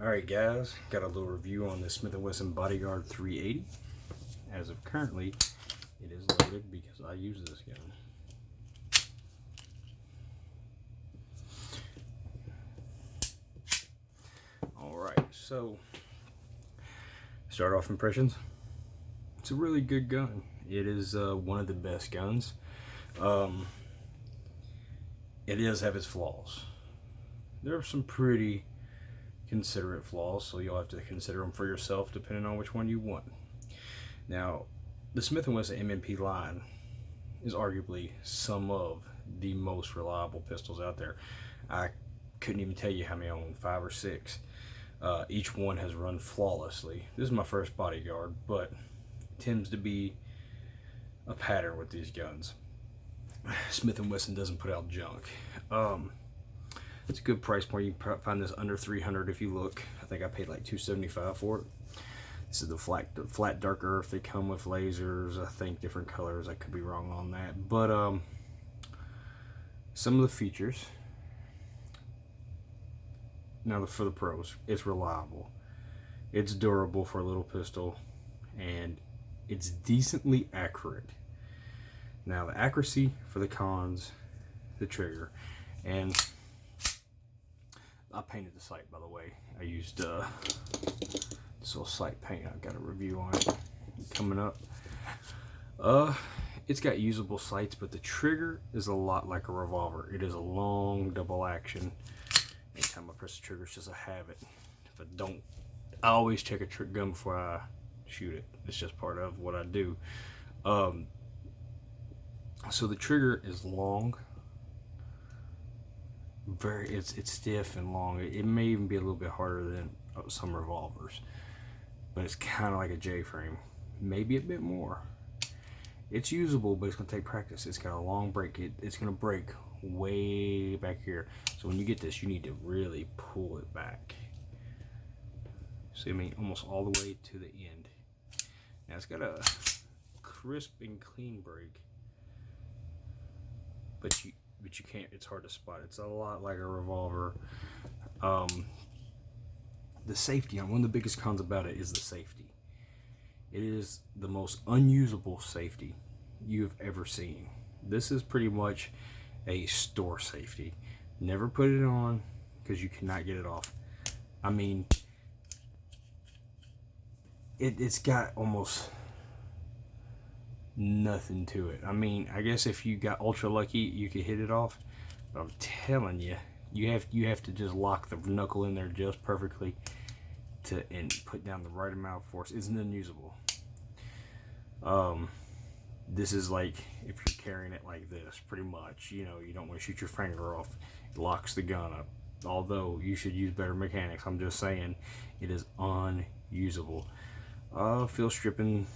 Alright guys, got a little review on the Smith & Wesson Bodyguard 380. As of currently, it is loaded because I use this gun. Alright, so start off impressions. It's a really good gun. It is one of the best guns. It does have its flaws. There are some pretty considerate flaws, so you'll have to consider them for yourself depending on which one you want. Now, the Smith & Wesson M&P line is arguably some of the most reliable pistols out there. I couldn't even tell you how many I own, 5 or 6. Each one has run flawlessly. This is my first Bodyguard, but it tends to be a pattern with these guns. Smith & Wesson doesn't put out junk. It's a good price point. You can find this under $300 if you look. I think I paid like $275 for it. This is the flat dark earth. They come with lasers, I think different colors. I could be wrong on that, but some of the features. Now for the pros, it's reliable, it's durable for a little pistol, and it's decently accurate. Now the accuracy for the cons, the trigger, and I painted the sight, by the way. I used this little sight paint. I've got a review on it coming up. It's got usable sights, but the trigger is a lot like a revolver. It is a long double action. Anytime I press the trigger, it's just a habit. If I don't, I always check a gun before I shoot it. It's just part of what I do. So the trigger is long. It's stiff and long. It may even be a little bit harder than some revolvers, but it's kind of like a J-frame, maybe a bit more. It's usable, but it's going to take practice. It's got a long break. It's going to break way back here, so when you get this, you need to really pull it back. See, I mean, almost all the way to the end. Now it's got a crisp and clean break, but you can't, it's hard to spot. It's a lot like a revolver. The safety, one of the biggest cons about it is the safety. It is the most unusable safety you've ever seen. This is pretty much a store safety. Never put it on because you cannot get it off. I mean, it's got almost nothing to it. I mean, I guess if you got ultra lucky, you could hit it off, but I'm telling you, you have to just lock the knuckle in there just perfectly and put down the right amount of force. It's unusable. This is like if you're carrying it like this, pretty much. You know, you don't want to shoot your finger off. It locks the gun up. Although you should use better mechanics. I'm just saying, it is unusable. Field stripping.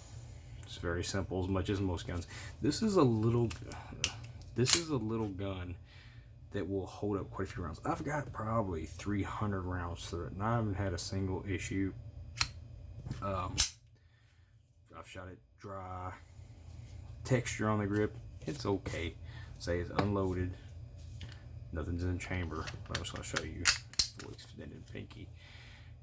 It's very simple, as much as most guns. This is a little gun that will hold up quite a few rounds. I've got probably 300 rounds through it, and I haven't had a single issue. I've shot it dry. Texture on the grip, it's okay. Say it's unloaded. Nothing's in the chamber. But I'm just gonna show you full extended pinky.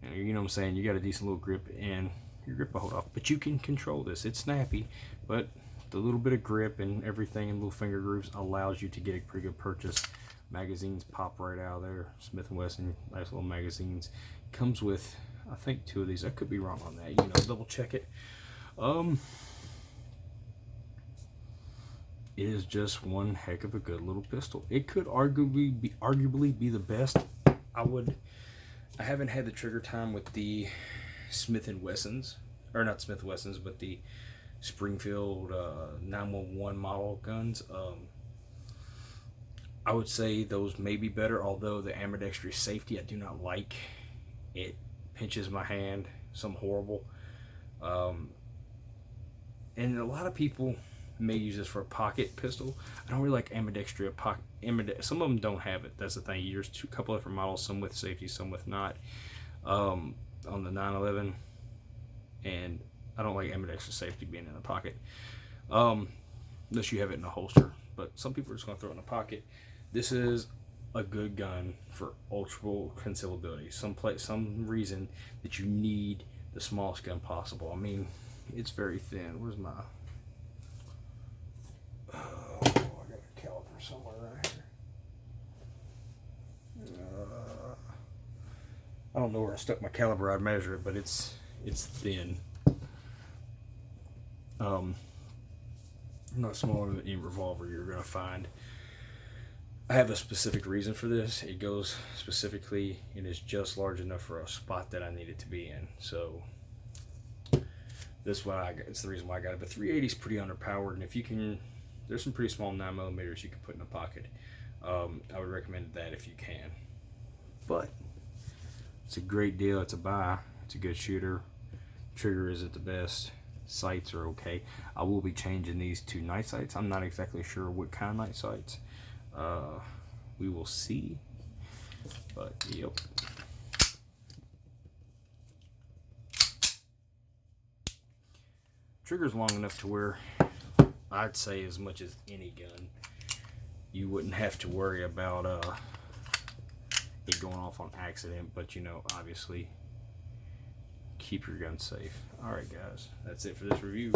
And you know what I'm saying? You got a decent little grip, and your grip will hold off, but you can control this. It's snappy, but the little bit of grip and everything in little finger grooves allows you to get a pretty good purchase. Magazines pop right out of there. Smith & Wesson, nice little magazines. Comes with, I think, 2 of these. I could be wrong on that. You know, double check it. It is just one heck of a good little pistol. It could arguably be the best. I haven't had the trigger time with the Smith & Wessons, or not Smith & Wessons, but the Springfield 911 model guns. I would say those may be better, although the ambidextrous safety I do not like. It pinches my hand, some horrible. And a lot of people may use this for a pocket pistol. I don't really like ambidextrous pocket. Some of them don't have it. That's the thing. There's a couple different models, some with safety, some with not. On the 911, and I don't like ambidextrous safety being in the pocket, unless you have it in a holster. But some people are just going to throw it in a pocket. This is a good gun for ultra concealability. Some reason that you need the smallest gun possible. I mean, it's very thin. Where's my? Oh, I got a caliper somewhere right here. I don't know where I stuck my caliber. I'd measure it, but it's thin. Not smaller than any revolver you're gonna find. I have a specific reason for this. It goes specifically and is just large enough for a spot that I need it to be in. So this one, it's the reason why I got it. But 380 is pretty underpowered, and if you can, there's some pretty small 9mm you can put in a pocket. I would recommend that if you can. But it's a great deal. It's a buy. It's a good shooter. Trigger isn't the best. Sights are okay. I will be changing these to night sights. I'm not exactly sure what kind of night sights. We will see. But yep. Trigger's long enough to where I'd say as much as any gun, you wouldn't have to worry about it going off on accident, but you know, obviously keep your gun safe. Alright guys, that's it for this review.